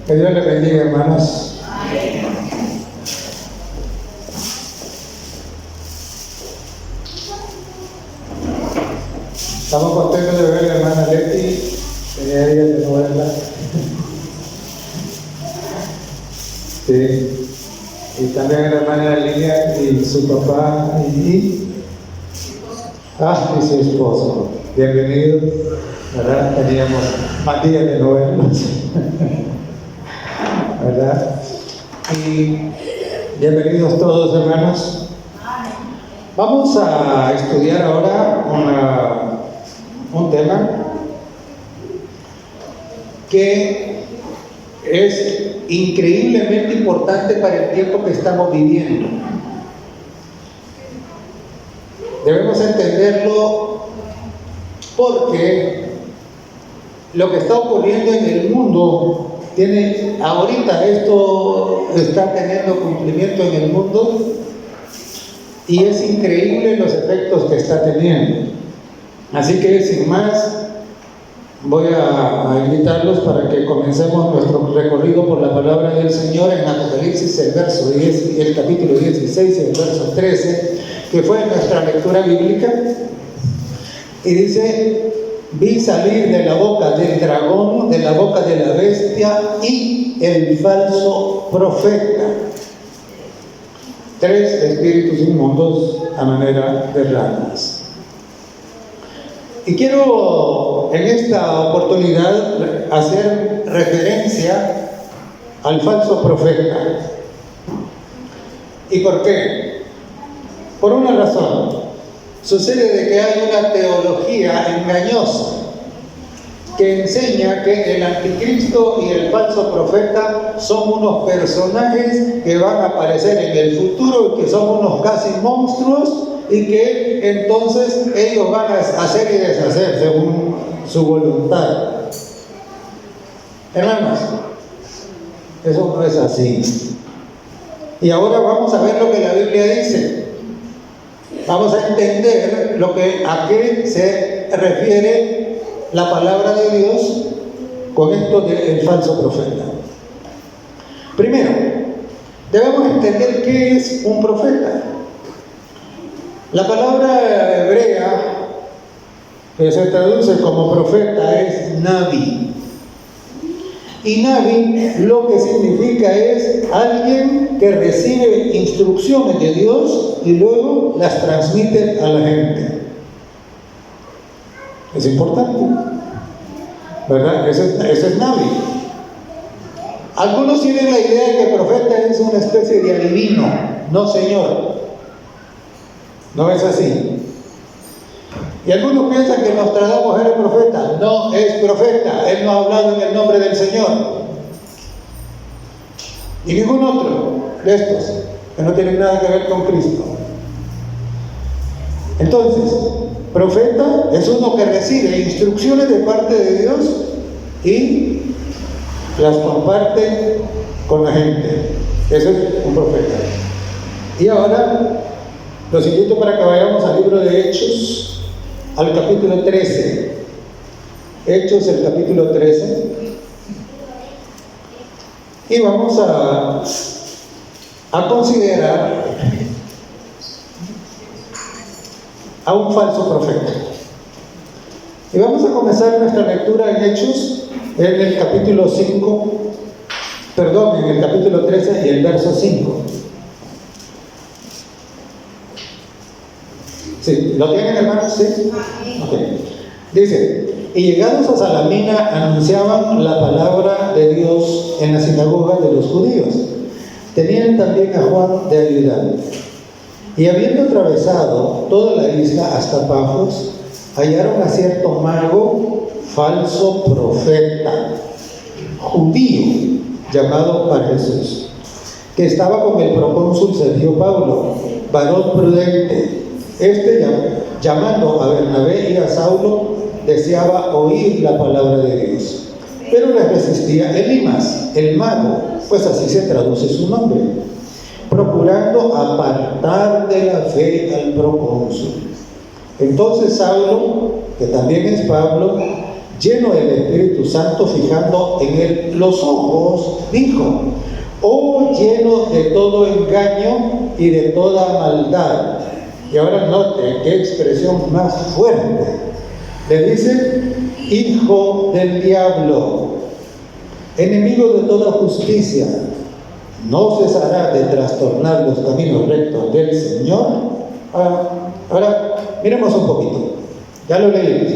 Que Dios les bendiga, hermanos. Estamos contentos de ver a la hermana Leti. Tenía días de no verla. Sí. Y también a la hermana Lilia y su papá y su esposo. Bienvenidos. ¿Verdad? Teníamos más días de no verlos. ¿Verdad? Y bienvenidos todos, hermanos. Vamos a estudiar ahora un tema que es increíblemente importante para el tiempo que estamos viviendo. Debemos entenderlo porque lo que está ocurriendo en el mundo ahorita esto está teniendo cumplimiento en el mundo y es increíble los efectos que está teniendo. Así que sin más, voy a invitarlos para que comencemos nuestro recorrido por la palabra del Señor en Apocalipsis, el capítulo 16 y el verso 13, que fue nuestra lectura bíblica. Y dice: vi salir de la boca del dragón, de la boca de la bestia y el falso profeta, 3 espíritus inmundos a manera de ranas. Y quiero en esta oportunidad hacer referencia al falso profeta. ¿Y por qué? Por una razón. Sucede de que hay una teología engañosa que enseña que el anticristo y el falso profeta son unos personajes que van a aparecer en el futuro y que son unos casi monstruos y que entonces ellos van a hacer y deshacer según su voluntad. Hermanos, eso no es así. Y ahora vamos a ver lo que la Biblia dice. Vamos a entender a qué se refiere la palabra de Dios con esto del falso profeta. Primero, debemos entender qué es un profeta. La palabra hebrea que se traduce como profeta es Nabi. Y Nabi lo que significa es alguien que recibe instrucciones de Dios y luego las transmite a la gente. Es importante, ¿verdad? Eso es Nabi. Algunos tienen la idea de que profeta es una especie de adivino. No, señor. No es así. Y algunos piensan que Nostradamus era profeta. No es profeta. Él no ha hablado en el nombre del Señor. Y ningún otro de estos que no tienen nada que ver con Cristo. Entonces, profeta es uno que recibe instrucciones de parte de Dios y las comparte con la gente. Eso es un profeta. Y ahora los invito para que vayamos al libro de Hechos, al capítulo 13. Hechos, el capítulo 13. Y vamos a considerar a un falso profeta. Y vamos a comenzar nuestra lectura en Hechos, en el capítulo 13 y el verso 5. Sí, ¿lo tienen, hermanos? ¿Sí? Okay. Dice: y llegados a Salamina anunciaban la palabra de Dios en la sinagoga de los judíos. Tenían también a Juan de ayudante. Y habiendo atravesado toda la isla hasta Pafos, hallaron a cierto mago, falso profeta, judío, llamado Bar-Jesús, que estaba con el procónsul Sergio Paulo, varón prudente. Llamando a Bernabé y a Saulo, deseaba oír la palabra de Dios, pero les resistía Elimas, el mago, pues así se traduce su nombre, procurando apartar de la fe al procónsul. Entonces Saulo, que también es Pablo, lleno del Espíritu Santo, fijando en él los ojos, dijo: oh lleno de todo engaño y de toda maldad. Y ahora note qué expresión más fuerte. Le dice: hijo del diablo, enemigo de toda justicia, ¿no cesará de trastornar los caminos rectos del Señor? Ahora, miremos un poquito. Ya lo leímos.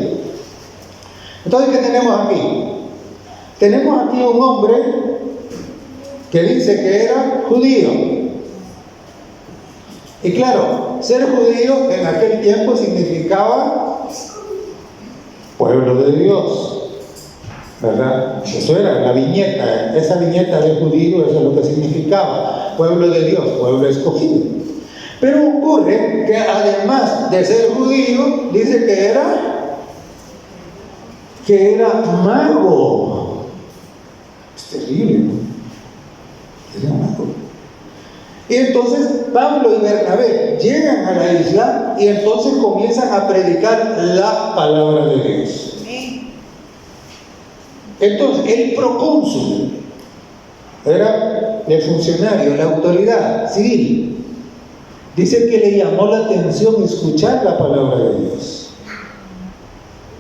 Entonces, ¿qué tenemos aquí? Tenemos aquí un hombre que dice que era judío. Y claro, ser judío en aquel tiempo significaba pueblo de Dios, ¿verdad? Eso era la viñeta, esa viñeta de judío, eso es lo que significaba, pueblo de Dios, pueblo escogido. Pero ocurre que además de ser judío, dice que era mago. Es terrible, ¿no? Era mago. Y entonces Pablo y Bernabé llegan a la isla y entonces comienzan a predicar la palabra de Dios. Entonces el procónsul era el funcionario, la autoridad civil. Dice que le llamó la atención escuchar la palabra de Dios.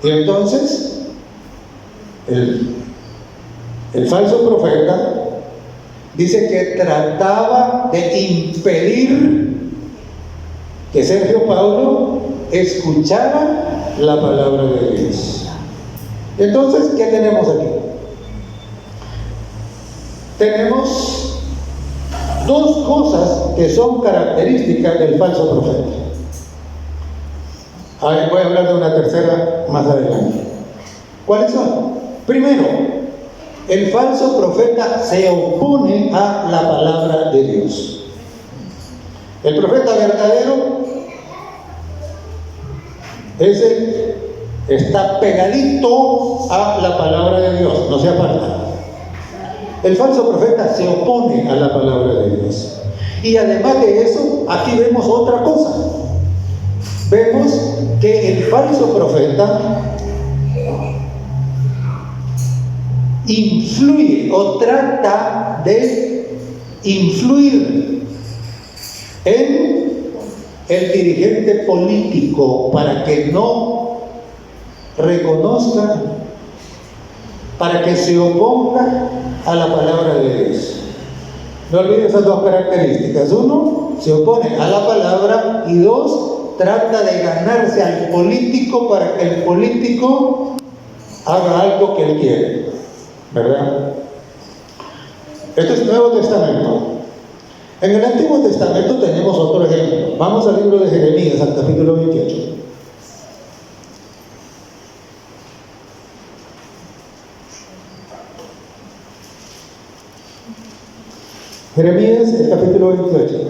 Y entonces el falso profeta dice que trataba de impedir que Sergio Paulo escuchara la palabra de Dios. Entonces, ¿qué tenemos aquí? Tenemos dos cosas que son características del falso profeta. Ahora voy a hablar de una tercera más adelante. ¿Cuáles son? Primero, el falso profeta se opone a la palabra de Dios. El profeta verdadero, ese está pegadito a la palabra de Dios, no se aparta. El falso profeta se opone a la palabra de Dios. Y además de eso, aquí vemos otra cosa. Vemos que el falso profeta influye o trata de influir en el dirigente político para que no reconozca, para que se oponga a la palabra de Dios. No olvides esas dos características. Uno, se opone a la palabra, y dos, trata de ganarse al político para que el político haga algo que él quiere, ¿verdad? Esto es el Nuevo Testamento. En el Antiguo Testamento tenemos otro ejemplo. Vamos al libro de Jeremías, al capítulo 28. Jeremías, el capítulo 28.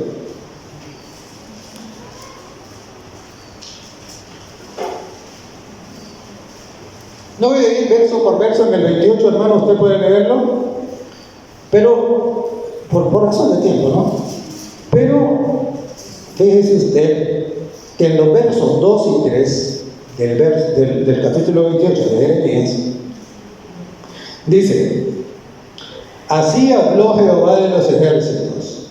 No voy a ir verso por verso en el 28, hermano, usted puede leerlo, pero por razón de tiempo, ¿no? Pero fíjese usted que en los versos 2 y 3 del capítulo 28 de Jeremías dice: así habló Jehová de los ejércitos,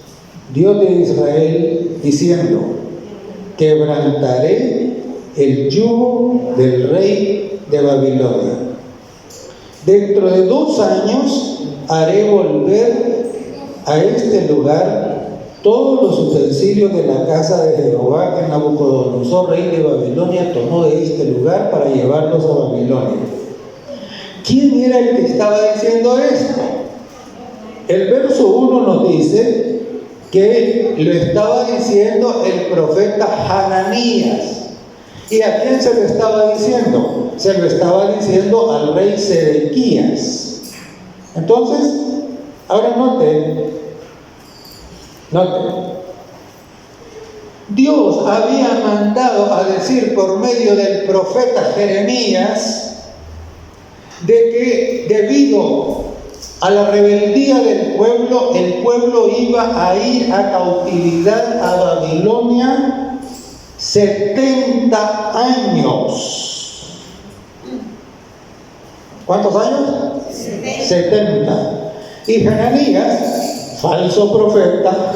Dios de Israel, diciendo: quebrantaré el yugo del rey de Babilonia. Dentro de 2 años haré volver a este lugar todos los utensilios de la casa de Jehová que Nabucodonosor, rey de Babilonia, tomó de este lugar para llevarlos a Babilonia. ¿Quién era el que estaba diciendo esto? El verso 1 nos dice que lo estaba diciendo el profeta Hananías. ¿Y a quién se lo estaba diciendo? Se lo estaba diciendo al rey Sedequías. Entonces, ahora note, Dios había mandado a decir por medio del profeta Jeremías de que debido a la rebeldía del pueblo, el pueblo iba a ir a cautividad a Babilonia 70 años. ¿Cuántos años? 70. Y Hananías, falso profeta,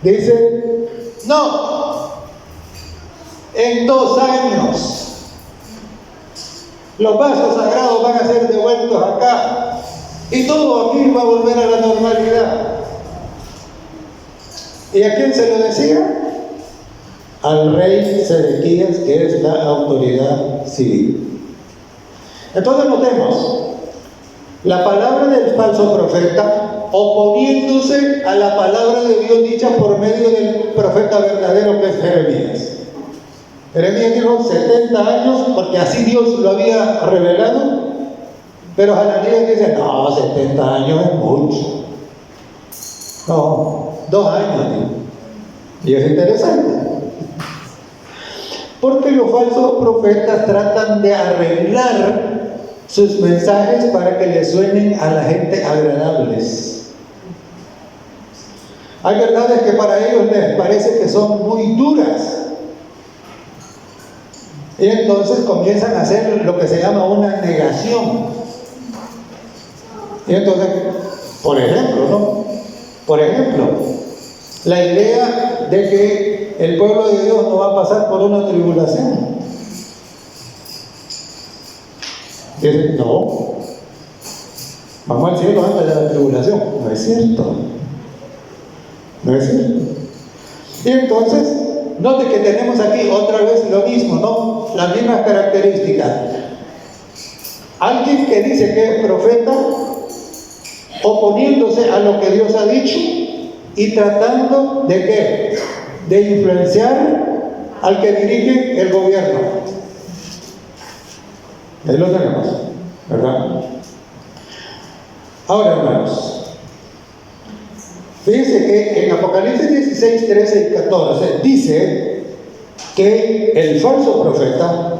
dice, no, en 2 años los vasos sagrados van a ser devueltos acá y todo aquí va a volver a la normalidad. ¿Y a quién se lo decía? Al rey Sedequías, que es la autoridad civil. Entonces notemos, la palabra del falso profeta oponiéndose a la palabra de Dios dicha por medio del profeta verdadero que es Jeremías. Jeremías dijo 70 años porque así Dios lo había revelado, pero Hananías dice, no, 70 años es mucho. No, 2 años. Y es interesante, porque los falsos profetas tratan de arreglar sus mensajes para que le suenen a la gente agradables. Hay verdades que para ellos les parece que son muy duras. Y entonces comienzan a hacer lo que se llama una negación. Y entonces, por ejemplo, la idea de que el pueblo de Dios no va a pasar por una tribulación. Dicen, no, vamos al cielo antes de la tribulación. No es cierto. No es cierto. Y entonces, note que tenemos aquí otra vez lo mismo, ¿no? Las mismas características. Alguien que dice que es profeta, oponiéndose a lo que Dios ha dicho y tratando de ¿qué? De influenciar al que dirige el gobierno. Ahí lo tenemos, ¿verdad? Ahora, hermanos, fíjense que en Apocalipsis 16, 13 y 14 dice que el falso profeta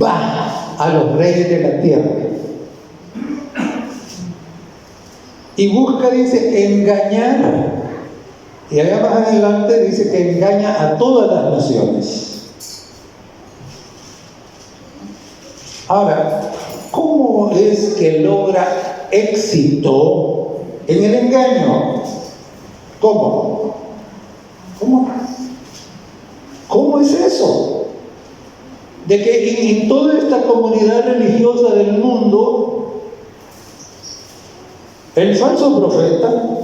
va a los reyes de la tierra y busca, dice, engañar, y allá más adelante dice que engaña a todas las naciones. Ahora, ¿cómo es que logra éxito en el engaño? ¿Cómo? ¿Cómo es eso? De que en toda esta comunidad religiosa del mundo, el falso profeta,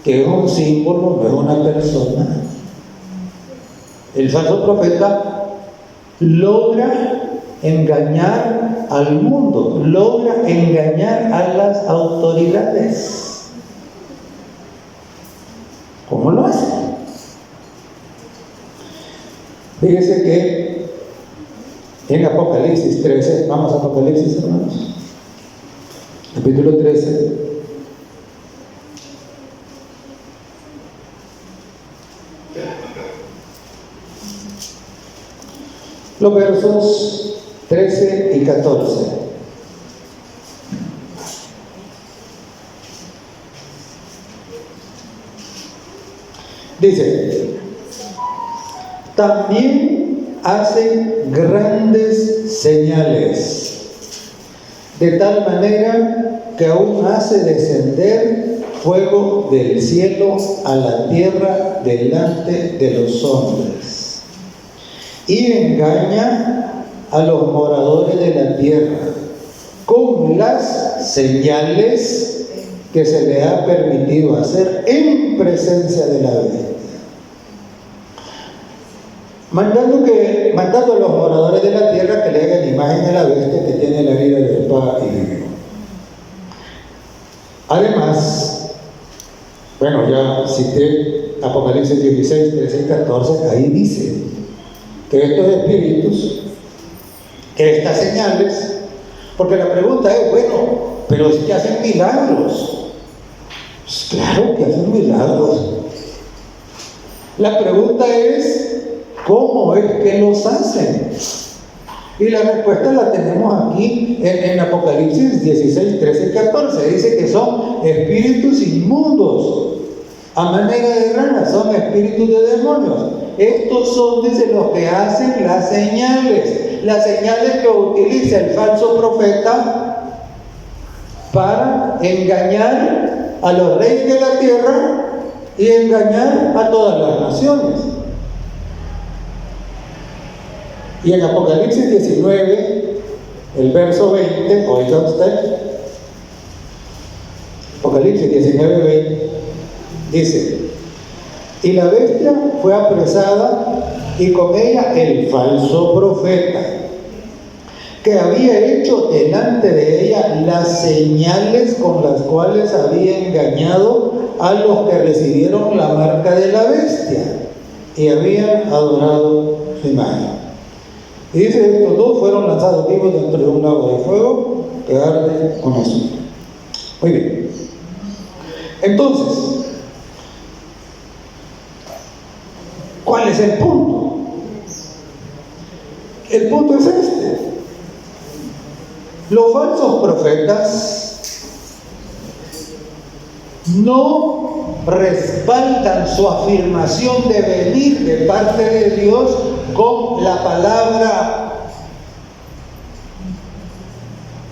que es un símbolo, no es una persona, el falso profeta logra engañar al mundo, logra engañar a las autoridades. ¿Cómo lo hace? Fíjese que en Apocalipsis 13, vamos a Apocalipsis, hermanos, capítulo 13. Los versos 13 y 14. Dice, también hacen grandes señales, de tal manera que aún hace descender fuego del cielo a la tierra delante de los hombres. Y engaña a los moradores de la tierra con las señales que se le ha permitido hacer en presencia de la bestia, mandando a los moradores de la tierra que le hagan imagen de la bestia que tiene la vida de espada y vivo. Además, bueno, ya cité Apocalipsis 16, 13 y 14, ahí dice que estos espíritus, que estas señales, porque la pregunta es, bueno, pero es que hacen milagros. Pues claro que hacen milagros. La pregunta es, ¿cómo es que los hacen? Y la respuesta la tenemos aquí en Apocalipsis 16, 13 y 14. Dice que son espíritus inmundos, a manera de ranas, son espíritus de demonios. estos son, dice, los que hacen las señales que utiliza el falso profeta para engañar a los reyes de la tierra y engañar a todas las naciones. Y en Apocalipsis 19, el verso 20, oiga usted, Apocalipsis 19, 20, dice: y la bestia fue apresada, y con ella el falso profeta, que había hecho delante de ella las señales con las cuales había engañado a los que recibieron la marca de la bestia y habían adorado su imagen. Y dice, estos dos fueron lanzados vivos dentro de un lago de fuego que arde con azufre. Muy bien. Entonces, ¿cuál es el punto? El punto es este. Los falsos profetas no respaldan su afirmación de venir de parte de Dios con la palabra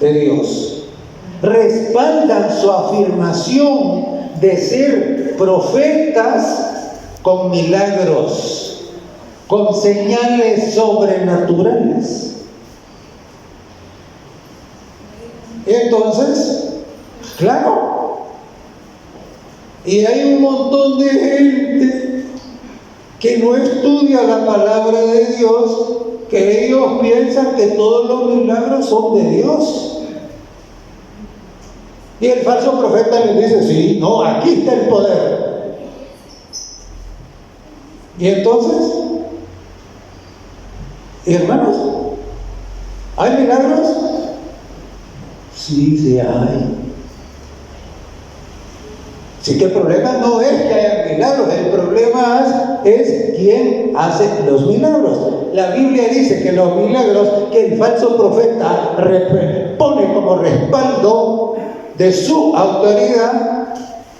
de Dios. Respaldan su afirmación de ser profetas con milagros, con señales sobrenaturales. Entonces, claro, y hay un montón de gente que no estudia la palabra de Dios, que ellos piensan que todos los milagros son de Dios. Y el falso profeta les dice, sí, no, aquí está el poder. Y entonces, hermanos, ¿hay milagros? Sí, sí hay. Así que el problema no es que haya milagros, el problema es quién hace los milagros. La Biblia dice que los milagros que el falso profeta pone como respaldo de su autoridad,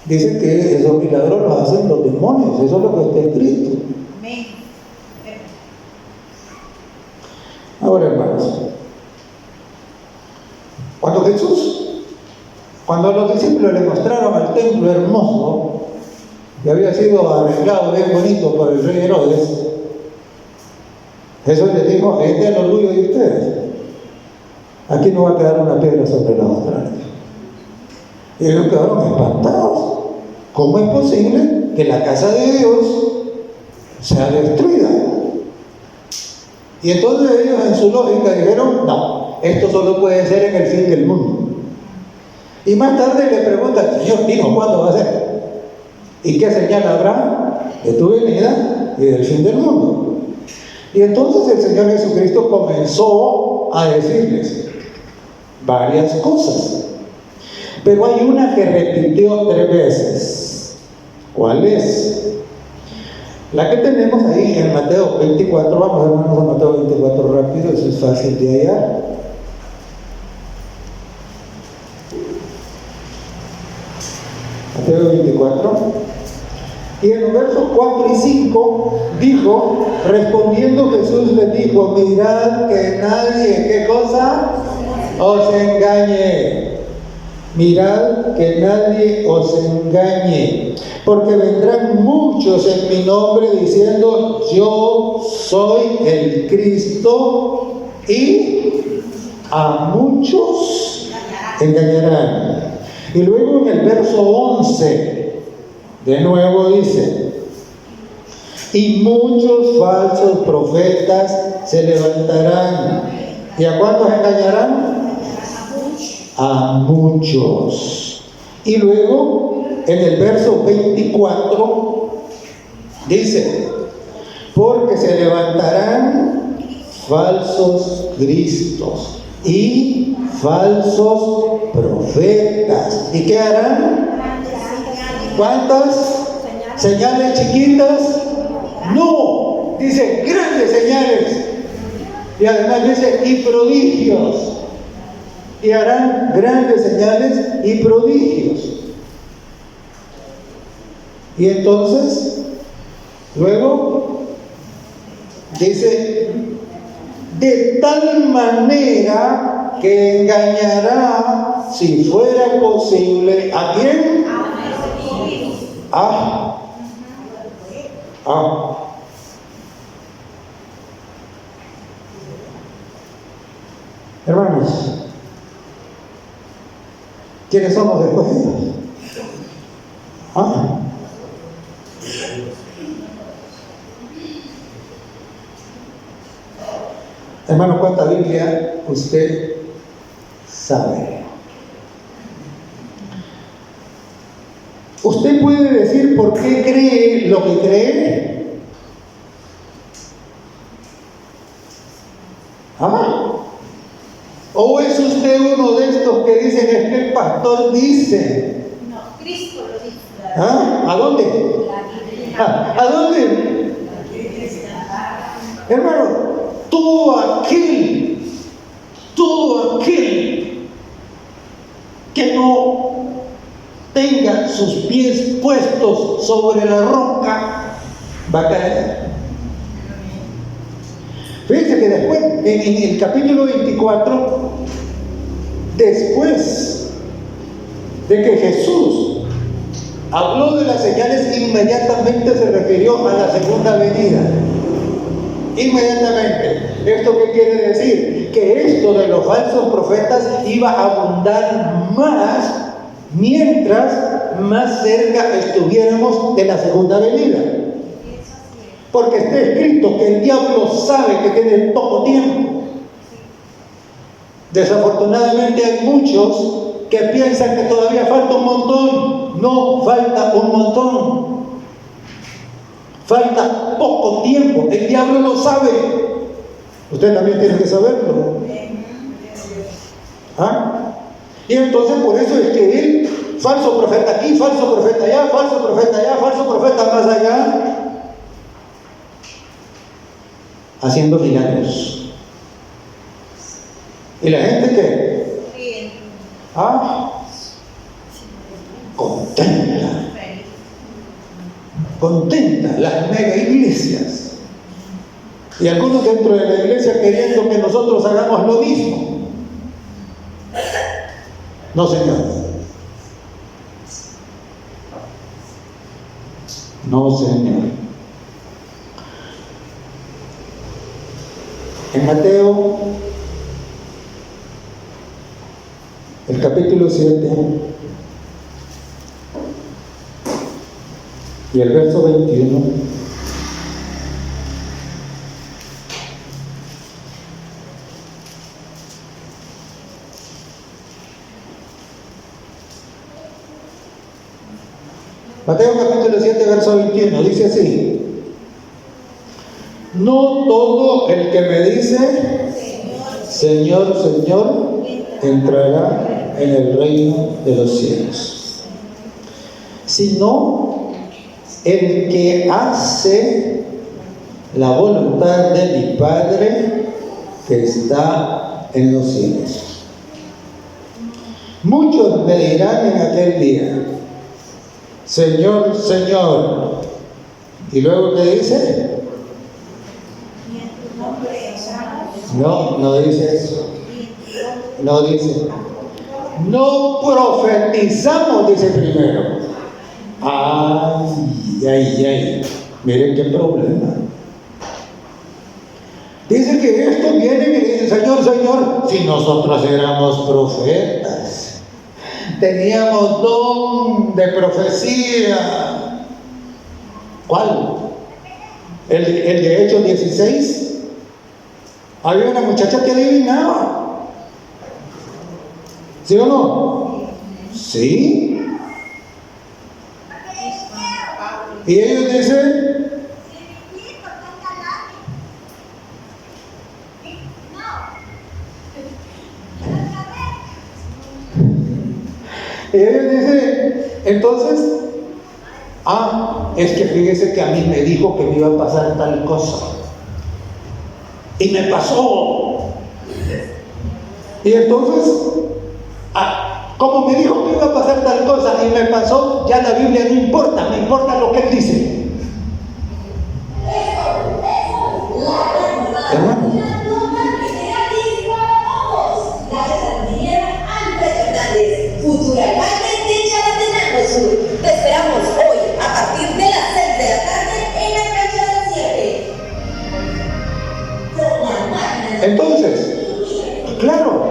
dice que esos milagros los hacen los demonios. Eso es lo que está escrito. Ahora, hermanos, cuando los discípulos le mostraron el templo hermoso, que había sido arreglado bien bonito por el rey Herodes, Jesús les dijo, este es el orgullo de ustedes. Aquí no va a quedar una piedra sobre la otra. Y ellos quedaron espantados. ¿Cómo es posible que la casa de Dios sea destruida? Y entonces ellos en su lógica dijeron, no, esto solo puede ser en el fin del mundo. Y más tarde le preguntan, Señor, dinos cuándo va a ser. ¿Y qué señal habrá de tu venida y del fin del mundo? Y entonces el Señor Jesucristo comenzó a decirles varias cosas. Pero hay una que repitió 3 veces. ¿Cuál es? La que tenemos ahí en Mateo 24. Vamos, hermanos, a Mateo 24 rápido, eso es fácil de hallar. Mateo 24. Y en los versos 4 y 5 dijo, respondiendo Jesús les dijo, mirad que nadie, ¿qué cosa? Os engañe. Mirad que nadie os engañe, porque vendrán muchos en mi nombre diciendo, yo soy el Cristo, y a muchos engañarán. Y luego en el verso 11, de nuevo dice, y muchos falsos profetas se levantarán. ¿Y a cuántos engañarán? A muchos. Y luego en el verso 24 dice, porque se levantarán falsos cristos y falsos profetas. ¿Y qué harán? ¿Cuántas? ¿Señales chiquitas? No, dice grandes señales. Y además dice, y prodigios. Y harán grandes señales y prodigios. Y entonces, luego Dice, de tal manera que engañará, si fuera posible, ¿a quién? Hermanos, ¿quiénes somos después de ellos? Hermano, ¿cuánta Biblia usted sabe? ¿Usted puede decir por qué cree lo que cree? ¿O es usted uno de estos que dicen es que el pastor dice? No, Cristo lo dice. ¿A dónde? ¿A dónde? Hermano, todo aquel que no tenga sus pies puestos sobre la roca va a caer. Fíjense que después, en el capítulo 24, después de que Jesús habló de las señales, inmediatamente se refirió a la segunda venida. Inmediatamente. ¿Esto qué quiere decir? Que esto de los falsos profetas iba a abundar más mientras más cerca estuviéramos de la segunda venida. Porque está escrito que el diablo sabe que tiene poco tiempo. Desafortunadamente hay muchos que piensan que todavía falta un montón. No falta un montón. Falta poco tiempo. El diablo lo sabe. Usted también tiene que saberlo. Y entonces por eso es que él, falso profeta aquí, falso profeta allá, falso profeta allá, falso profeta más allá, haciendo milagros. ¿Y la gente qué? Contenta las mega iglesias. Y algunos dentro de la iglesia queriendo que nosotros hagamos lo mismo. No, Señor. No, Señor. En Mateo, el capítulo 7 y el verso 21, Mateo capítulo 7, verso 21, dice así: no todo el que me dice Señor, Señor, entrará en el reino de los cielos, sino el que hace la voluntad de mi Padre que está en los cielos. Muchos me dirán en aquel día: Señor, Señor. Y luego, ¿qué dice? No dice eso. No dice. No profetizamos, dice primero. Ay. Miren qué problema. Dice que estos vienen y dicen: Señor, Señor, si nosotros éramos profetas, teníamos don de profecía. ¿Cuál? El de Hechos 16. Había una muchacha que adivinaba. ¿Sí o no? Sí. Y ellos dicen: entonces, es que fíjese que a mí me dijo que me iba a pasar tal cosa. Y me pasó. Y entonces, como me dijo que iba a pasar tal cosa y me pasó, ya la Biblia no importa, me importa lo que él dice. Entonces, claro,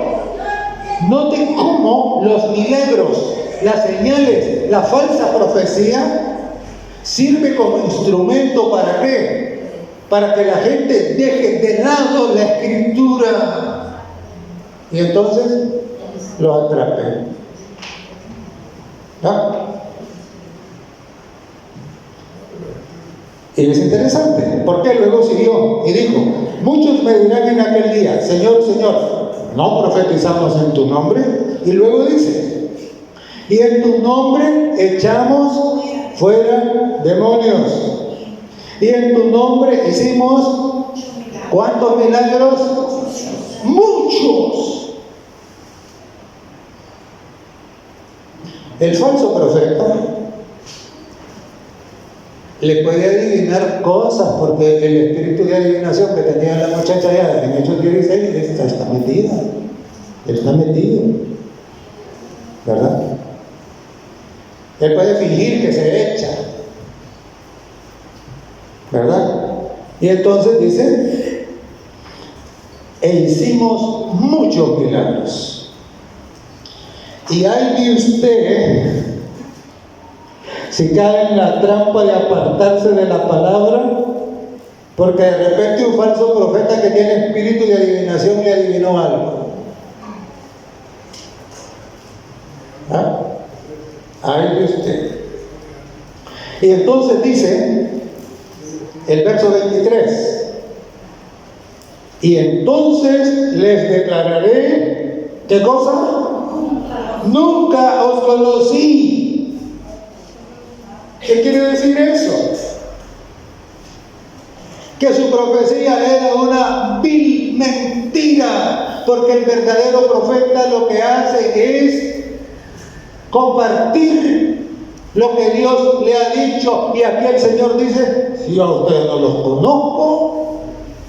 noten cómo los milagros, las señales, la falsa profecía sirve como instrumento ¿para qué? Para que la gente deje de lado la escritura y entonces lo atrapen. ¿Ah? Y es interesante, porque luego siguió y dijo: muchos me dirán en aquel día, Señor, Señor, ¿no profetizamos en tu nombre? Y luego dice: y en tu nombre echamos fuera demonios. Y en tu nombre hicimos ¿cuántos milagros? Muchos. El falso profeta le puede adivinar cosas, porque el espíritu de adivinación que tenía la muchacha ya en Hechos 16 está metida. Él está metido, ¿verdad? Él puede fingir que se echa, ¿verdad? Y entonces dice: e hicimos muchos milagros. Y hay de usted si cae en la trampa de apartarse de la palabra, porque de repente un falso profeta que tiene espíritu de adivinación le adivinó algo. ¿Ah? Ay de usted. Y entonces dice el verso 23: y entonces les declararé, ¿qué cosa? Nunca os conocí. ¿Qué quiere decir eso? Que su profecía era una vil mentira, porque el verdadero profeta lo que hace es compartir lo que Dios le ha dicho. Y aquí el Señor dice: si yo a ustedes no los conozco,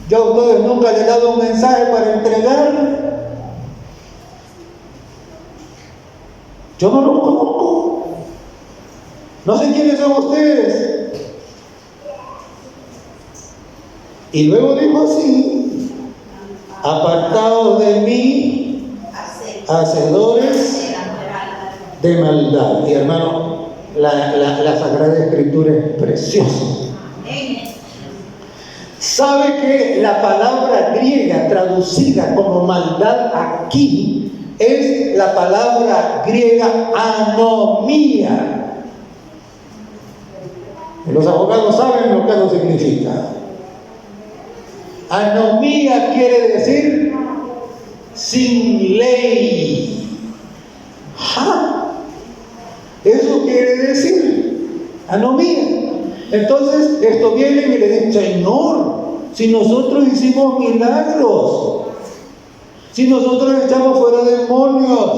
yo a ustedes nunca les he dado un mensaje para entregar, yo no los conozco, no sé quiénes son ustedes. Y luego dijo así: apartados de mí, hacedores de maldad. Y hermano, la Sagrada Escritura es preciosa. ¿Sabe que la palabra griega traducida como maldad aquí es la palabra griega anomía? Los abogados saben lo que eso significa. Anomía quiere decir sin ley. ¡Ja! Eso quiere decir anomía. Entonces, esto viene y le dice: Señor, si nosotros hicimos milagros, si nosotros echamos fuera demonios,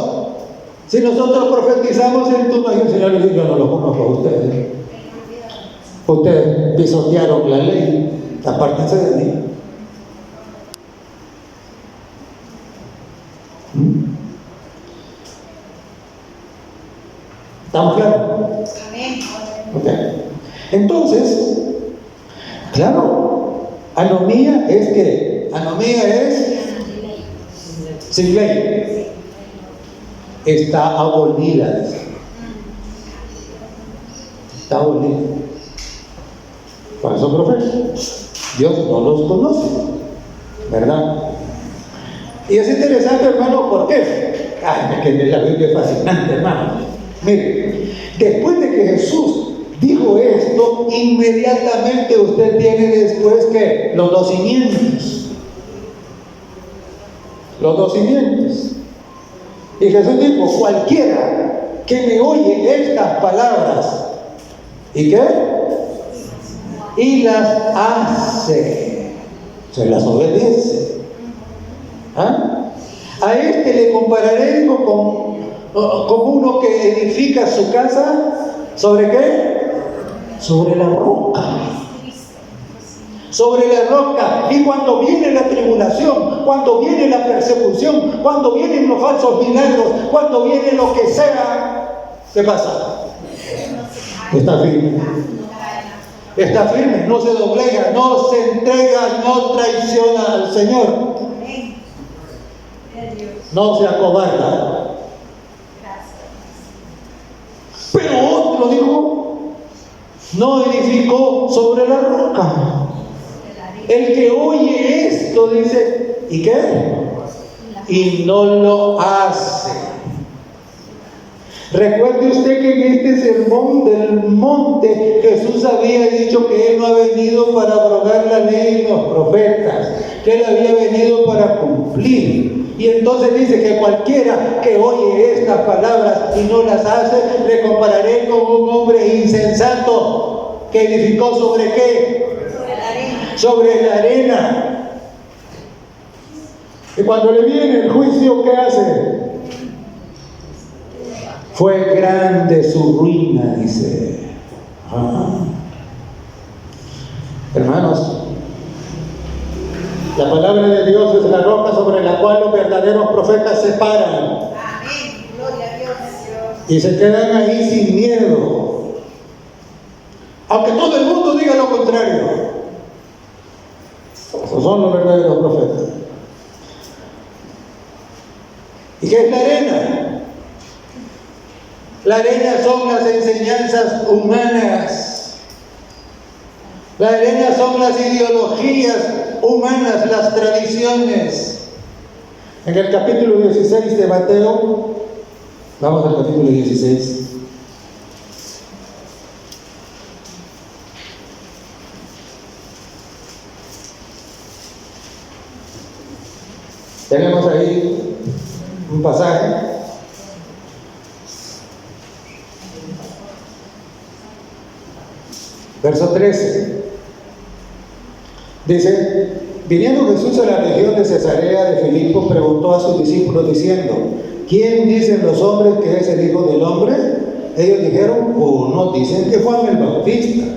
si nosotros profetizamos en tu nombre, el Señor le dice: yo no lo conozco a ustedes. Ustedes pisotearon la ley, apártense de mí. ¿Estamos claros? Okay. Entonces, claro, anomía es que sin ley, está abolida, está abolida. Falso profeta, Dios no los conoce, ¿verdad? Y es interesante, hermano, ¿por qué? Ay, que la Biblia es fascinante, hermano. Mire, después de que Jesús dijo esto, inmediatamente usted tiene después que los dos cimientos. Los dos cimientos. Y Jesús dijo: cualquiera que me oye estas palabras, ¿y qué? Y las hace, se las obedece. ¿Ah? A este le compararé como uno que edifica su casa, ¿sobre qué? Sobre la roca. Sobre la roca. Y cuando viene la tribulación, cuando viene la persecución, cuando vienen los falsos milagros, cuando viene lo que sea, ¿qué pasa? Está firme. Está firme, no se doblega, no se entrega, no traiciona al Señor. no se acobarda. Pero otro dijo, no edificó sobre la roca. El que oye esto dice, ¿y qué? Y no lo hace. Recuerde usted que en este sermón del monte Jesús había dicho que Él no ha venido para abrogar la ley y los profetas, que Él había venido para cumplir. Y entonces dice que cualquiera que oye estas palabras y no las hace, le compararé con un hombre insensato que edificó ¿sobre qué? Sobre la arena. Sobre la arena. Y cuando le viene el juicio, ¿qué hace? Fue grande su ruina, dice. Hermanos, la palabra de Dios es la roca sobre la cual los verdaderos profetas se paran. Amén. Gloria a Dios. Y se quedan ahí sin miedo. Aunque todo el mundo diga lo contrario. Esos son los verdaderos profetas. ¿Y qué es la arena? La arena son las enseñanzas humanas. La arena son las ideologías humanas, las tradiciones. En el capítulo 16 de Mateo, vamos al capítulo 16. Tenemos ahí un pasaje. Verso 13. Dice, viniendo Jesús a la región de Cesarea de Filipo, preguntó a sus discípulos diciendo, ¿quién dicen los hombres que es el Hijo del Hombre? Ellos dijeron, unos dicen que Juan el Bautista,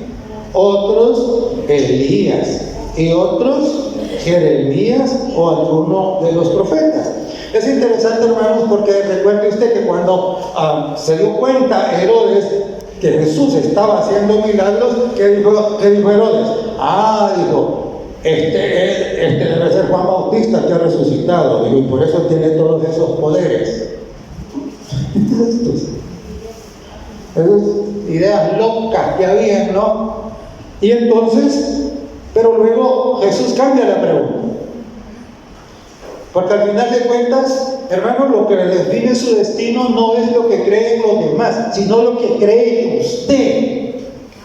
otros Elías, y otros Jeremías o alguno de los profetas. Es interesante, hermanos, porque recuerde usted que cuando se dio cuenta Herodes que Jesús estaba haciendo milagros, ¿qué dijo Herodes? Dijo, este debe ser Juan Bautista que ha resucitado, digo, y por eso tiene todos esos poderes. Esas ideas locas que había, ¿no? Y entonces, pero luego Jesús cambia la pregunta. Porque al final de cuentas, hermanos, lo que le define su destino no es lo que creen los demás, sino lo que cree usted.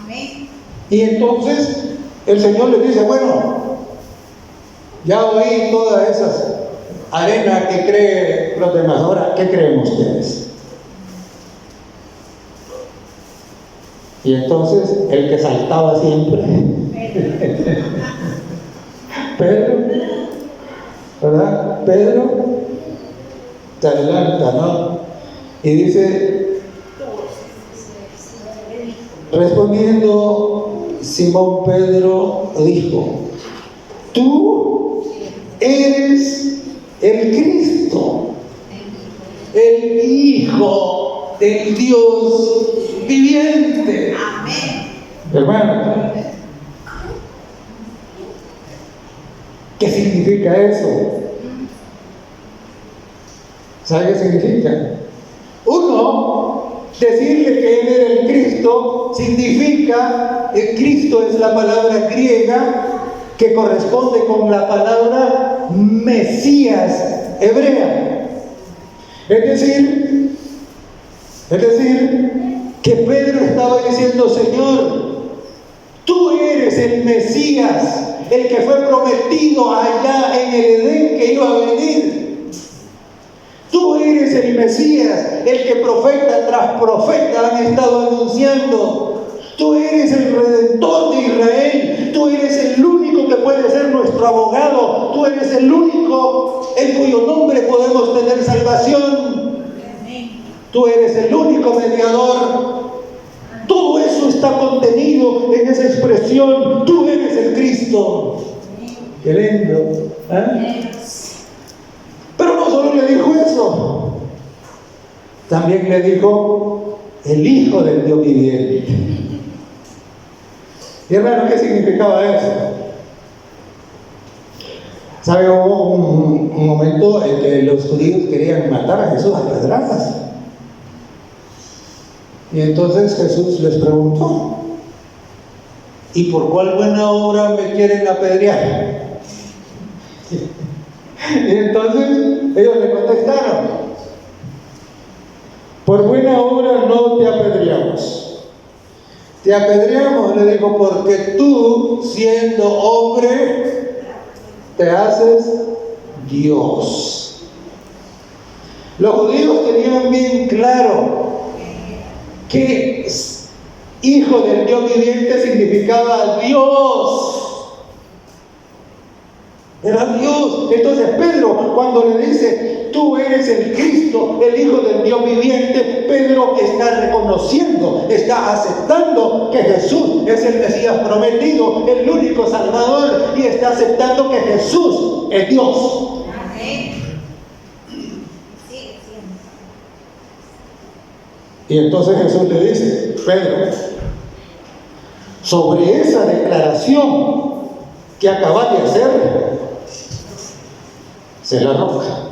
Amén. Y entonces el Señor le dice, bueno, ya oí todas esas arenas que creen los demás, ahora, ¿qué creen ustedes? Y entonces el que saltaba siempre, Pedro, ¿verdad? Pedro te adelanta, ¿no? Y dice, respondiendo Simón Pedro dijo, tú eres el Cristo, el Hijo del Dios viviente. Amén. Hermano, ¿qué significa eso? ¿Sabe qué significa? Uno, decirle que Él era el Cristo, significa, el Cristo es la palabra griega que corresponde con la palabra Mesías hebrea. Es decir, que Pedro estaba diciendo, Señor, tú eres el Mesías, el que fue prometido allá en el Edén que iba a venir. Tú eres el Mesías, el que profeta tras profeta han estado anunciando. Tú eres el Redentor de Israel. Tú eres el único que puede ser nuestro abogado. Tú eres el único en cuyo nombre podemos tener salvación. Tú eres el único mediador. Todo eso está contenido en esa expresión. Tú eres el Cristo. Qué lindo, ¿eh? Pero no solo le dijo eso, también le dijo el Hijo del Dios viviente. Y hermano, ¿qué significaba eso? ¿Sabe? Hubo un momento en que los judíos querían matar a Jesús a pedradas. Y entonces Jesús les preguntó: ¿y por cuál buena obra me quieren apedrear? Y entonces ellos le contestaron: por buena obra no te apedreamos. Te apedreamos, le dijo, porque tú, siendo hombre, te haces Dios. Los judíos tenían bien claro que hijo del Dios viviente significaba Dios. Era Dios. Entonces Pedro, cuando le dice: tú eres el Cristo, el Hijo del Dios viviente, Pedro está reconociendo, está aceptando que Jesús es el Mesías prometido, el único Salvador, y está aceptando que Jesús es Dios. Y entonces Jesús le dice: Pedro, sobre esa declaración que acabas de hacer, se la roca,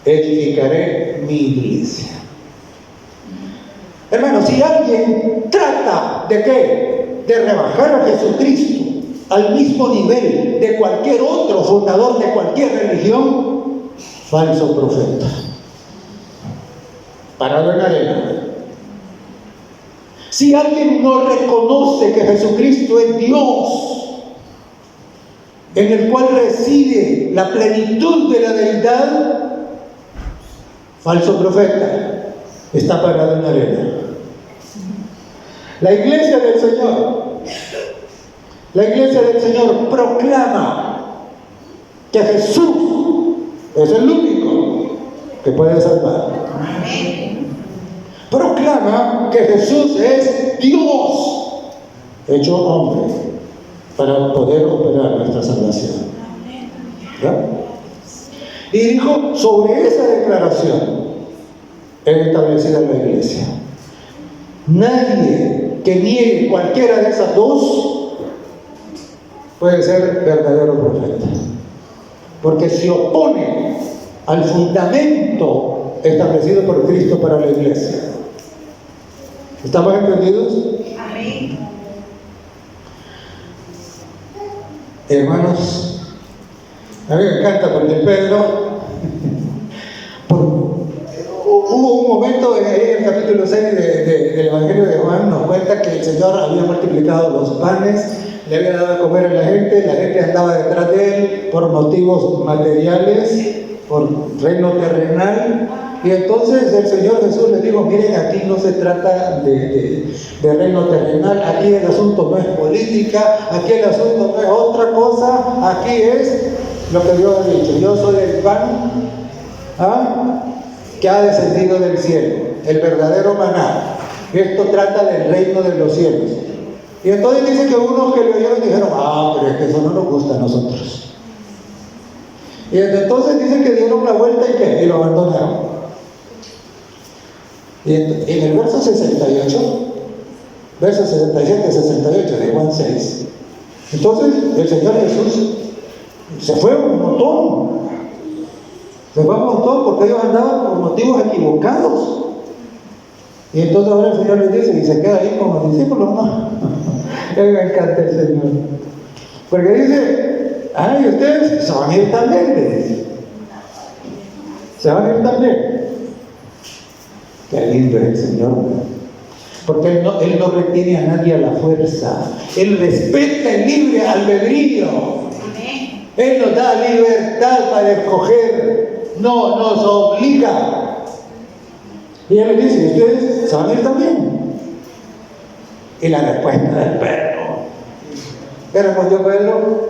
edificaré mi iglesia. Hermanos, si alguien trata de ¿qué? De rebajar a Jesucristo al mismo nivel de cualquier otro fundador de cualquier religión, falso profeta, parado en arena. Si alguien no reconoce que Jesucristo es Dios, en el cual reside la plenitud de la deidad, falso profeta, está parado en arena. La iglesia del Señor proclama que Jesús es el único que puede salvar. Proclama que Jesús es Dios hecho hombre para poder operar nuestra salvación. ¿Ya? Y dijo: sobre esa declaración he establecido la iglesia. Nadie que niegue cualquiera de esas dos puede ser verdadero profeta, porque se opone al fundamento establecido por Cristo para la iglesia. ¿Estamos entendidos? Amén. Hermanos, a mí me encanta porque Pedro hubo un momento en el capítulo 6 del Evangelio de Juan, nos cuenta que el Señor había multiplicado los panes, le había dado de comer a la gente andaba detrás de él por motivos materiales, por reino terrenal. Y entonces el Señor Jesús les dijo: miren, aquí no se trata de reino terrenal, aquí el asunto no es política, aquí el asunto no es otra cosa, aquí es lo que Dios ha dicho: yo soy el pan que ha descendido del cielo, el verdadero maná. Esto trata del reino de los cielos. Y entonces dice que unos que lo oyeron dijeron: pero es que eso no nos gusta a nosotros. Y entonces dice que dieron la vuelta y lo abandonaron. Y en el verso 68, versos 67 y 68 de Juan 6, entonces el Señor Jesús se fue un montón. Se fue un montón porque ellos andaban por motivos equivocados. Y entonces ahora el Señor les dice, y se queda ahí con los discípulos, ¿no? A mí me encanta el Señor. Porque dice: ay, ustedes se van a ir también, le dice. Se van a ir también. Qué lindo es el Señor, ¿verdad? Porque Él no retiene a nadie a la fuerza. Él respeta el libre albedrío. Él nos da libertad para escoger. No nos obliga. Y Él le dice: ¿ustedes se van a ir también? Y la respuesta del Pedro. ¿Qué respondió Pedro?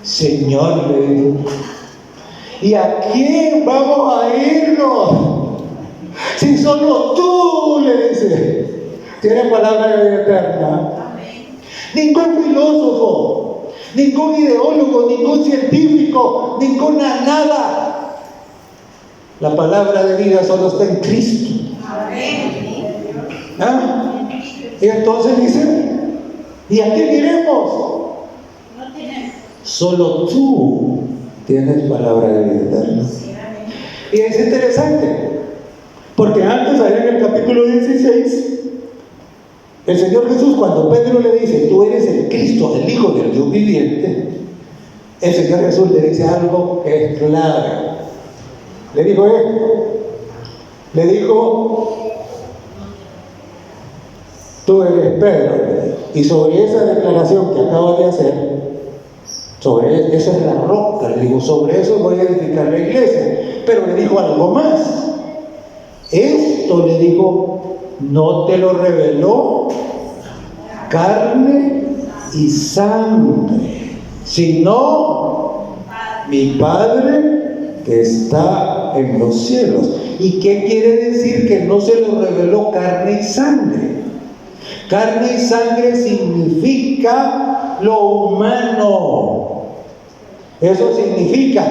Señor, le dijo, ¿y a quién vamos a irnos? Si solo tú, le dice, tienes palabra de vida eterna. Ningún filósofo, ningún ideólogo, ningún científico, ninguna nada. La palabra de vida solo está en Cristo. Y entonces dice: ¿y a quién iremos? Solo tú tienes palabra de vida eterna. Y es interesante, porque antes, allá en el capítulo 16, el Señor Jesús, cuando Pedro le dice, tú eres el Cristo, el Hijo del Dios viviente, el Señor Jesús le dice algo que es clave. Le dijo esto, le dijo, tú eres Pedro, y sobre esa declaración que acabas de hacer, sobre esa es la roca, le digo, sobre eso voy a edificar la iglesia. Pero le dijo algo más. Esto, le dijo, no te lo reveló carne y sangre, sino mi Padre que está en los cielos. ¿Y qué quiere decir que no se lo reveló carne y sangre? Carne y sangre significa lo humano. Eso significa,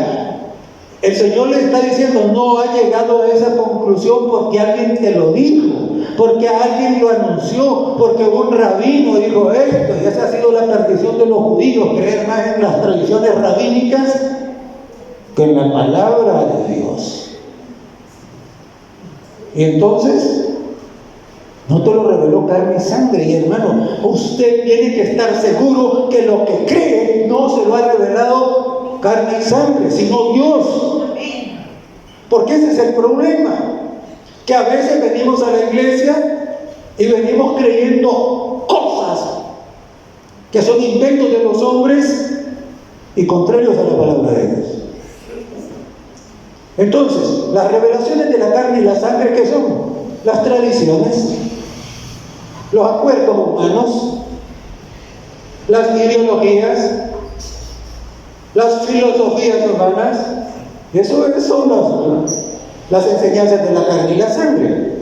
el Señor le está diciendo, no ha llegado a esa conclusión porque alguien te lo dijo, porque alguien lo anunció, porque un rabino dijo esto, y esa ha sido la perdición de los judíos, creer más en las tradiciones rabínicas que en la palabra de Dios. Y entonces, no te lo reveló carne y sangre. Y hermano, usted tiene que estar seguro que lo que cree no se lo ha revelado carne y sangre, sino Dios. Porque ese es el problema, que a veces venimos a la iglesia y venimos creyendo cosas que son inventos de los hombres y contrarios a la palabra de Dios. Entonces, las revelaciones de la carne y la sangre, ¿qué son? Las tradiciones, los acuerdos humanos, las ideologías, las filosofías humanas. Eso son las enseñanzas de la carne y la sangre.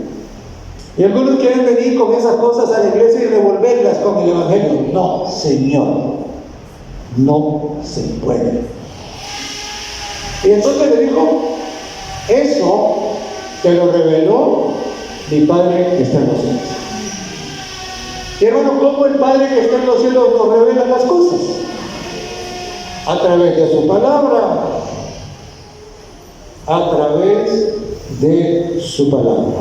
Y algunos quieren venir con esas cosas a la iglesia y revolverlas con el evangelio. No, Señor, no se puede. Y entonces le dijo, eso te lo reveló mi Padre que está en los cielos. Y hermano, ¿cómo el Padre que está en los cielos nos revela las cosas? A través de su palabra. A través de su palabra.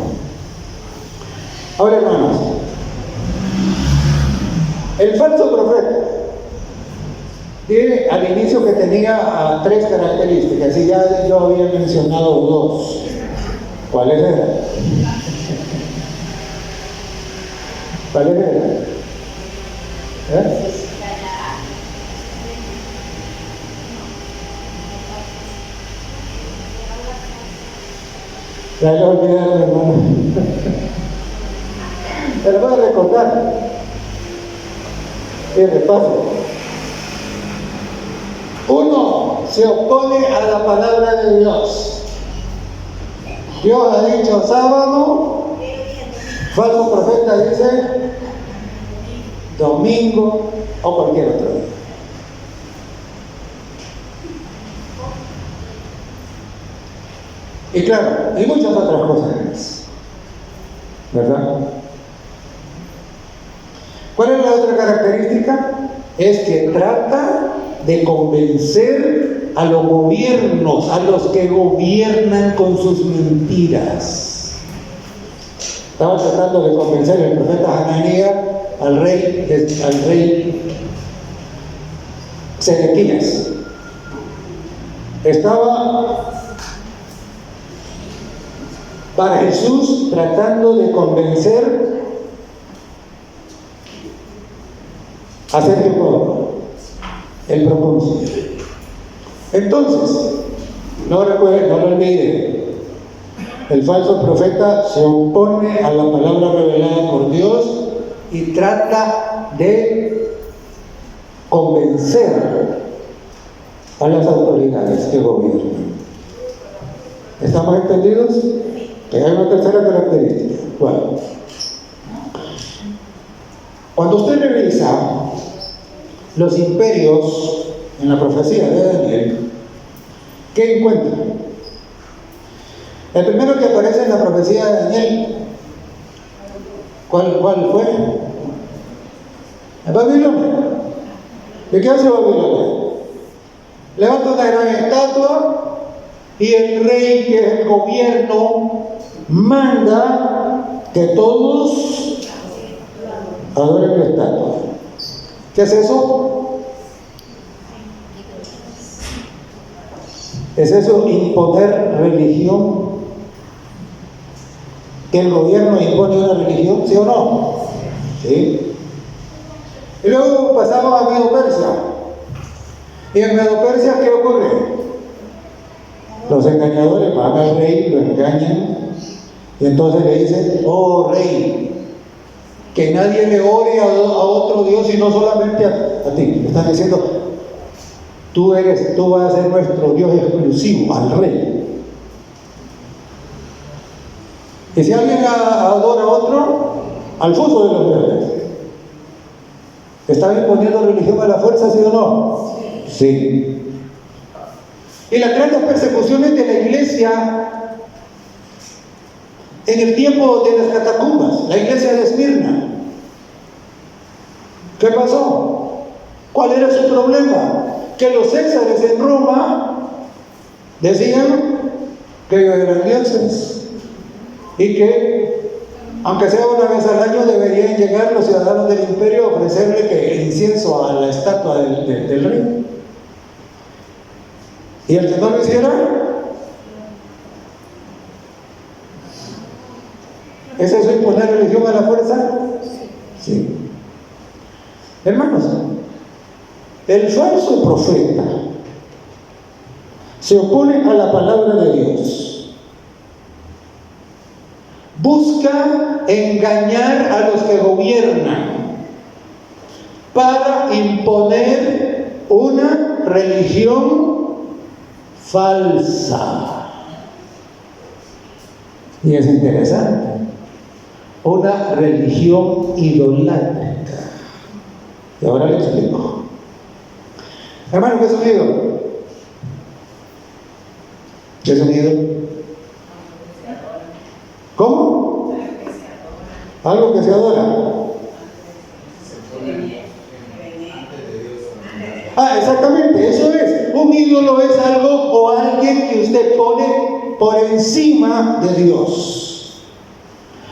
Ahora, hermanos, el falso profeta tiene al inicio que tenía tres características, y ya yo había mencionado dos. ¿Cuáles eran? ¿Cuáles eran? Ya lo olvidaron, hermano. Pero voy a recordar. Y repaso. Uno, se opone a la palabra de Dios. Dios ha dicho sábado, falso profeta dice domingo o cualquier otro día. Y claro, y muchas otras cosas más, ¿verdad? ¿Cuál es la otra característica? Es que trata de convencer a los gobiernos, a los que gobiernan con sus mentiras. Estaba tratando de convencer el profeta Hananías al rey Sedequías. Estaba para Jesús tratando de convencer a Sergio Córdoba, el procónsul. Entonces, no lo olviden, el falso profeta se opone a la palabra revelada por Dios y trata de convencer a las autoridades que gobiernan. ¿Estamos entendidos? Que hay una tercera característica. ¿Cuál? Cuando usted revisa los imperios en la profecía de Daniel, ¿qué encuentra? El primero que aparece en la profecía de Daniel, ¿cuál fue? En Babilonia. ¿De qué hace Babilonia? levanta una gran estatua y el rey, que es el gobierno, manda que todos adoren la estatua. ¿Qué es eso? ¿Es eso imponer religión? ¿Que el gobierno impone una religión? ¿Sí o no? Sí. Y luego pasamos a Medo-Persia. Y en Medo-Persia, ¿qué ocurre? Los engañadores van al rey, lo engañan, y entonces le dicen: oh rey, que nadie le ore a otro Dios sino solamente a ti. Le están diciendo: tú vas a ser nuestro Dios exclusivo, al rey. Y si alguien adora a otro, al foso de los leones. ¿Están imponiendo religión a la fuerza, sí o no? Sí. Y las grandes persecuciones de la iglesia en el tiempo de las catacumbas, la iglesia de Esmirna. ¿Qué pasó? ¿Cuál era su problema? Que los césares en Roma decían que ellos eran dioses y que, aunque sea una vez al año, deberían llegar los ciudadanos del imperio a ofrecerle incienso a la estatua del rey. Y el que no lo hiciera, ¿es eso imponer religión a la fuerza? Sí. Hermanos, el falso profeta se opone a la palabra de Dios. Busca engañar a los que gobiernan para imponer una religión falsa. Y es interesante, una religión idolátrica. Y ahora le explico. Hermano, ¿qué es un ídolo? ¿Qué es un ídolo? ¿Cómo? Algo que se adora. Exactamente, eso es. Un ídolo es algo o alguien que usted pone por encima de Dios,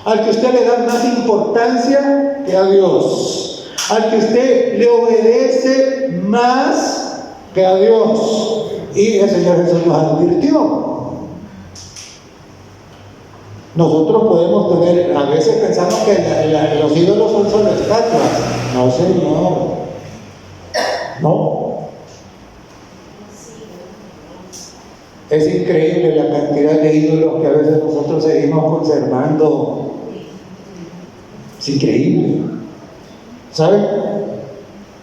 al que usted le da más importancia que a Dios, al que usted le obedece más que a Dios. Y el Señor Jesús nos advirtió. Nosotros podemos tener, a veces pensamos que los ídolos son solo estatuas. No, Señor. No. Es increíble la cantidad de ídolos que a veces nosotros seguimos conservando. Es increíble. ¿Saben?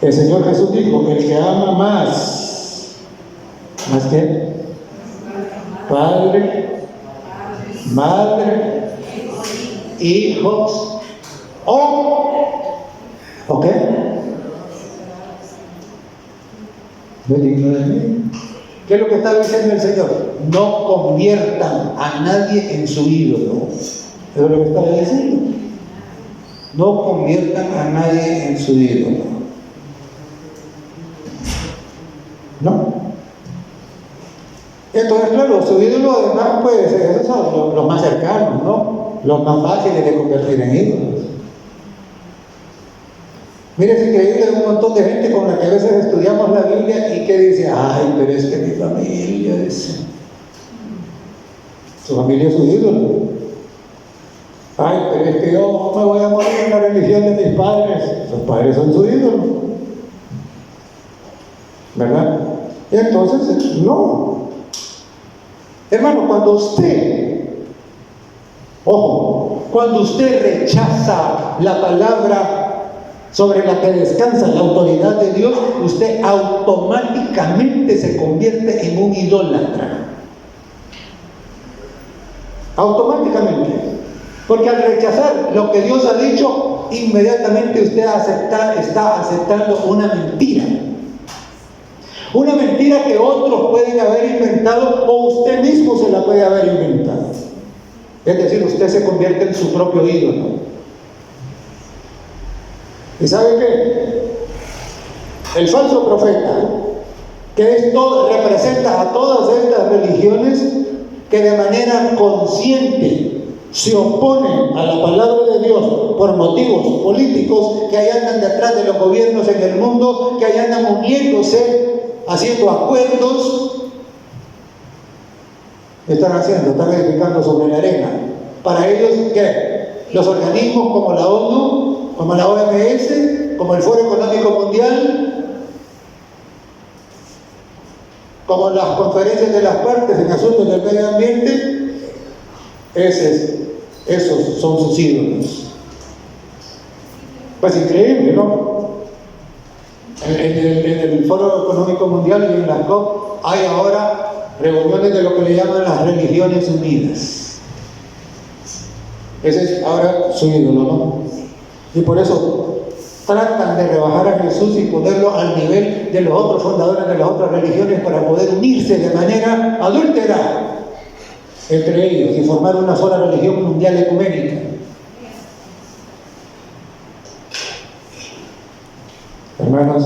El Señor Jesús dijo: el que ama más que padre, madre, hijos, ¿ok? No es digno de mí. ¿Qué es lo que está diciendo el Señor? No conviertan a nadie en su ídolo. Eso es lo que está diciendo. No conviertan a nadie en su ídolo. No. Entonces, claro, su ídolo además, pues, esos son los más cercanos, ¿no? Los más fáciles de convertir en ídolos. Mire, es increíble un montón de gente con la que a veces estudiamos la Biblia y que dice: ay, pero es que mi familia, dice. Su familia es su ídolo. Ay, pero es que yo me voy a morir en la religión de mis padres. Sus padres son su ídolo, ¿verdad? Y entonces, no. Hermano, cuando usted rechaza la palabra sobre la que descansa la autoridad de Dios, usted automáticamente se convierte en un idólatra. Automáticamente. Porque al rechazar lo que Dios ha dicho, inmediatamente usted está aceptando una mentira. Una mentira que otros pueden haber inventado o usted mismo se la puede haber inventado. Es decir, usted se convierte en su propio ídolo. ¿Y sabe qué? El falso profeta que esto representa a todas estas religiones que de manera consciente se oponen a la palabra de Dios por motivos políticos, que ahí andan detrás de los gobiernos en el mundo, que ahí andan uniéndose, haciendo acuerdos. Están edificando sobre la arena. Para ellos, ¿qué? Los organismos como la ONU, como la OMS, como el Foro Económico Mundial, como las conferencias de las partes en asuntos del medio ambiente, esos son sus ídolos. Pues increíble, ¿no? En el Foro Económico Mundial y en la COP hay ahora reuniones de lo que le llaman las religiones unidas. Ese es ahora su ídolo, ¿no? Y por eso tratan de rebajar a Jesús y ponerlo al nivel de los otros fundadores de las otras religiones para poder unirse de manera adúltera entre ellos y formar una sola religión mundial ecuménica. Hermanos,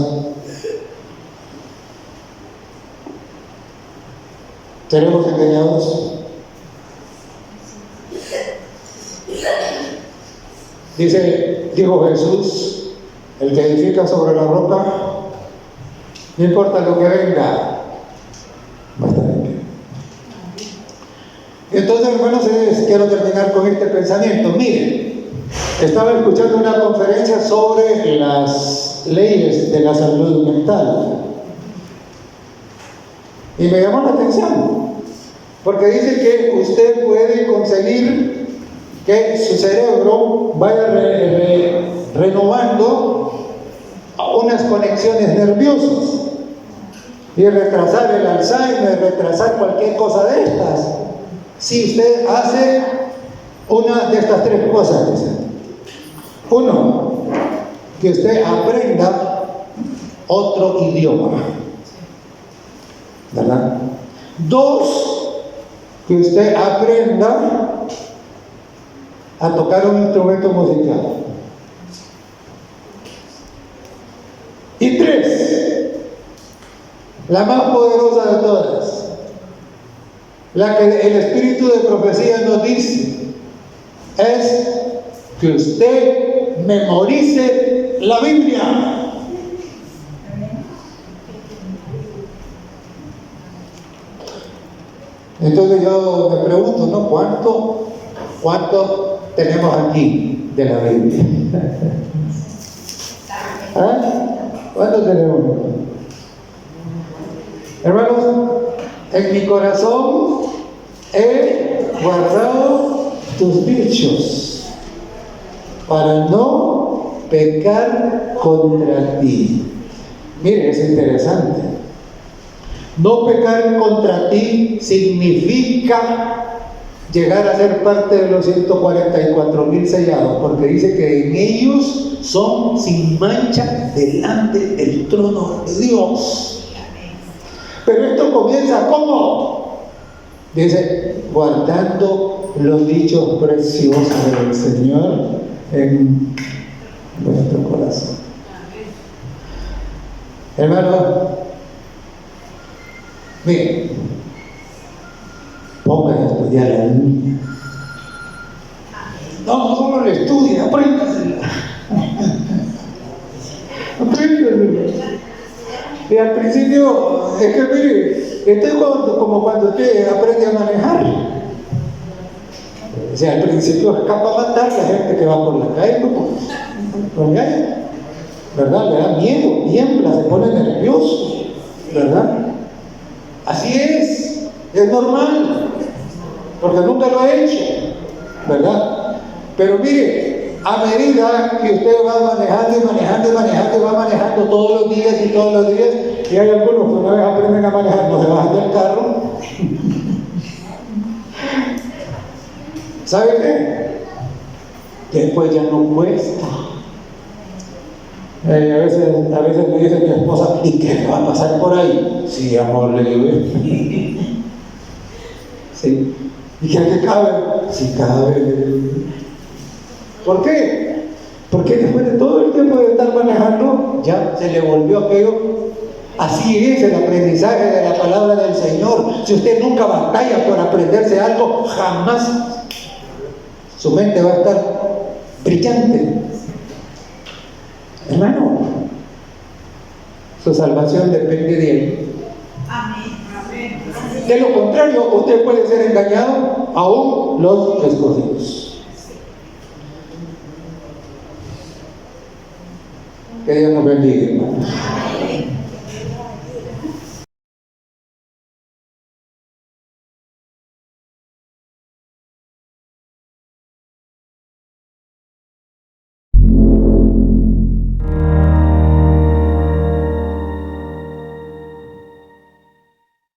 ¿seremos engañados? Dijo Jesús, el que edifica sobre la roca, no importa lo que venga, va a estar en pie. Entonces, hermanos, quiero terminar con este pensamiento. Miren, estaba escuchando una conferencia sobre las leyes de la salud mental y me llamó la atención, porque dice que usted puede conseguir que su cerebro vaya renovando unas conexiones nerviosas y retrasar el Alzheimer, retrasar cualquier cosa de estas, si usted hace una de estas tres cosas. Uno, que usted aprenda otro idioma, ¿verdad? Dos, que usted aprenda a tocar un instrumento musical. Y tres, la más poderosa de todas, la que el espíritu de profecía nos dice, es que usted memorice la Biblia. Entonces yo me pregunto, ¿no? ¿Cuánto tenemos aquí de la Biblia? ¿Ah? ¿Cuánto tenemos? Hermanos, en mi corazón he guardado tus dichos para no pecar contra ti. Mire, es interesante. No pecar contra ti significa llegar a ser parte de los 144,000 sellados, porque dice que en ellos son sin mancha delante del trono de Dios. Pero esto comienza ¿cómo? Dice, guardando los dichos preciosos del Señor en nuestro corazón. Hermano, miren, pongan a estudiar a la niña. No solo le estudie, apréndasela. Apréndasela. Y al principio, es que mire, esto es como cuando usted aprende a manejar. O sea, al principio escapa a matar la gente que va por la calle, ¿verdad? Le da miedo, tiembla, se pone nervioso, ¿verdad? Así es normal, porque nunca lo ha hecho, ¿verdad? Pero mire, a medida que usted va manejando y va manejando todos los días, y hay algunos que una vez aprenden a manejar, no se bajan del carro. ¿Sabe qué? Después ya no cuesta. A veces me dice mi esposa, ¿y qué va a pasar por ahí? Sí, amor, le digo. Sí. ¿Y qué cabe? Sí, cabe. ¿Por qué? Porque después de todo el tiempo de estar manejando, ya se le volvió aquello Así es el aprendizaje de la palabra del Señor. Si usted nunca batalla por aprenderse algo, jamás su mente va a estar brillante. Hermano, su salvación depende de él. De lo contrario, usted puede ser engañado, aún los escogidos. Que Dios nos bendiga, hermano.